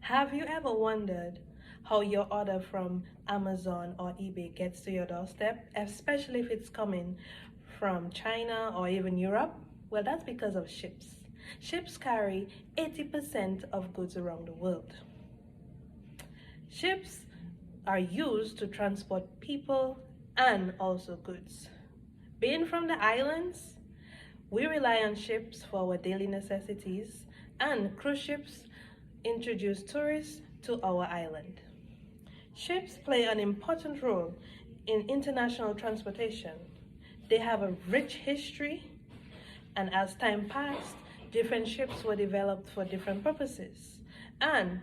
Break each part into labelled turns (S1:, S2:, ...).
S1: Have you ever wondered how your order from Amazon or eBay gets to your doorstep, especially if it's coming from China or even Europe? Well, that's because of ships. Ships carry 80% of goods around the world. Ships are used to transport people and also goods. Being from the islands, we rely on ships for our daily necessities, and cruise ships introduce tourists to our island. Ships play an important role in international transportation. They have a rich history, and as time passed, different ships were developed for different purposes. And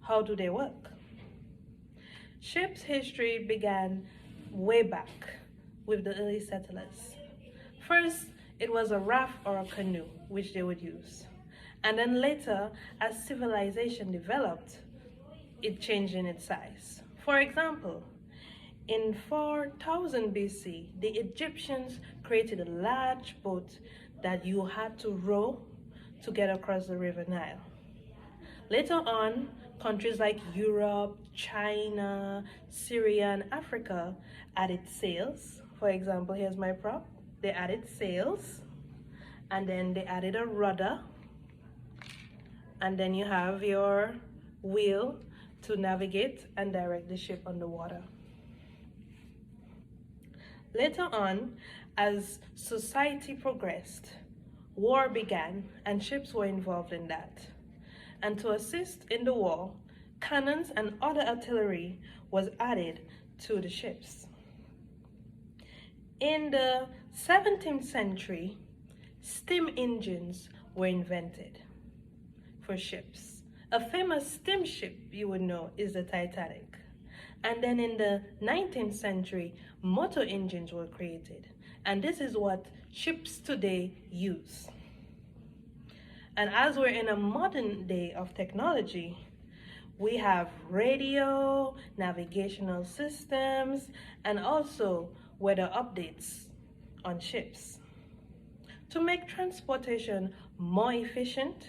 S1: how do they work? Ships' history began way back with the early settlers. First, it was a raft or a canoe, which they would use. And then later, as civilization developed, it changed in its size. For example, in 4000 BC, the Egyptians created a large boat that you had to row to get across the River Nile. Later on, countries like Europe, China, Syria, and Africa added sails. For example, here's my prop. They added sails, and then they added a rudder, and then you have your wheel to navigate and direct the ship on the water. Later on, as society progressed, war began and ships were involved in that. And to assist in the war, cannons and other artillery was added to the ships. In the 17th century, steam engines were invented for ships. A famous steamship you would know is the Titanic. And then in the 19th century, motor engines were created. And this is what ships today use. And as we're in a modern day of technology, we have radio, navigational systems, and also weather updates on ships. To make transportation more efficient,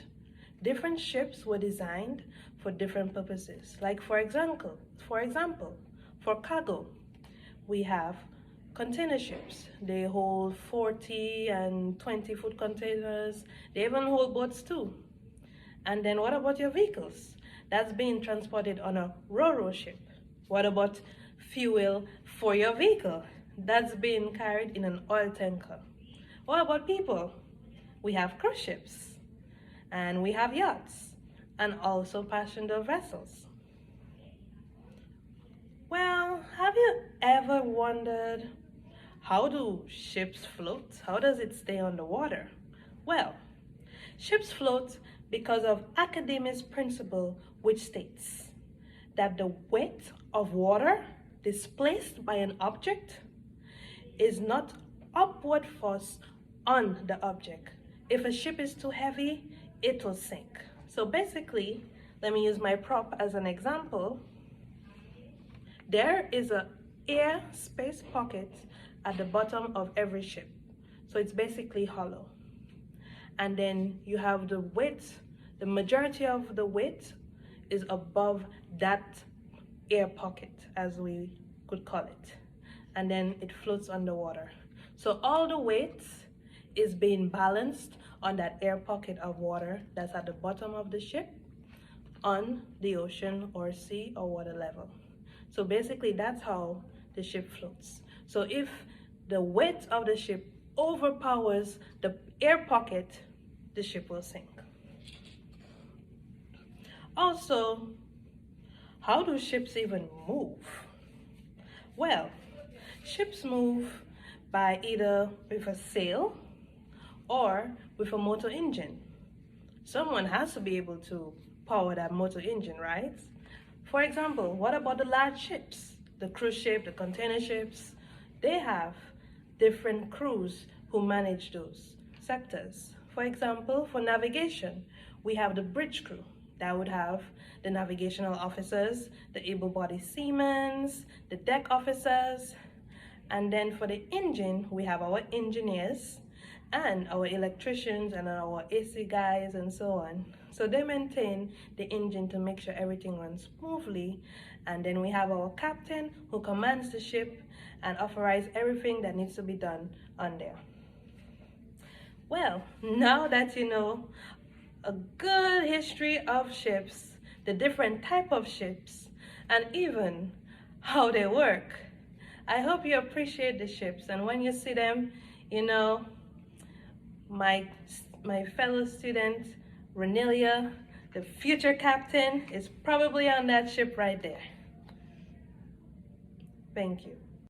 S1: different ships were designed for different purposes. Like for example, for cargo, we have container ships. They hold 40 and 20-foot containers. They even hold boats too. And then what about your vehicles? That's being transported on a ro-ro ship. What about fuel for your vehicle? That's being carried in an oil tanker. What about people? We have cruise ships, and we have yachts, and also passenger vessels. Well, have you ever wondered, how do ships float? How does it stay on the water? Well, ships float because of Archimedes' principle, which states that the weight of water displaced by an object is not upward force on the object. If a ship is too heavy, it will sink. So basically, let me use my prop as an example. There is an air space pocket at the bottom of every ship. So it's basically hollow. And then you have the weight, the majority of the weight is above that air pocket, as we could call it. And then it floats underwater. So all the weight is being balanced on that air pocket of water that's at the bottom of the ship on the ocean or sea or water level. So basically that's how the ship floats. So if the weight of the ship overpowers the air pocket, the ship will sink. Also, how do ships even move? Well, ships move by either with a sail or with a motor engine. Someone has to be able to power that motor engine, right? For example, what about the large ships? The cruise ship, the container ships, they have different crews who manage those sectors. For example, for navigation, we have the bridge crew that would have the navigational officers, the able-bodied seamen, the deck officers, and then for the engine, we have our engineers, and our electricians and our AC guys and so on. So they maintain the engine to make sure everything runs smoothly. And then we have our captain who commands the ship and authorizes everything that needs to be done on there. Well, now that you know a good history of ships, the different type of ships, and even how they work, I hope you appreciate the ships, and when you see them, you know, my fellow student, Renelia, the future captain, is probably on that ship right there. Thank you.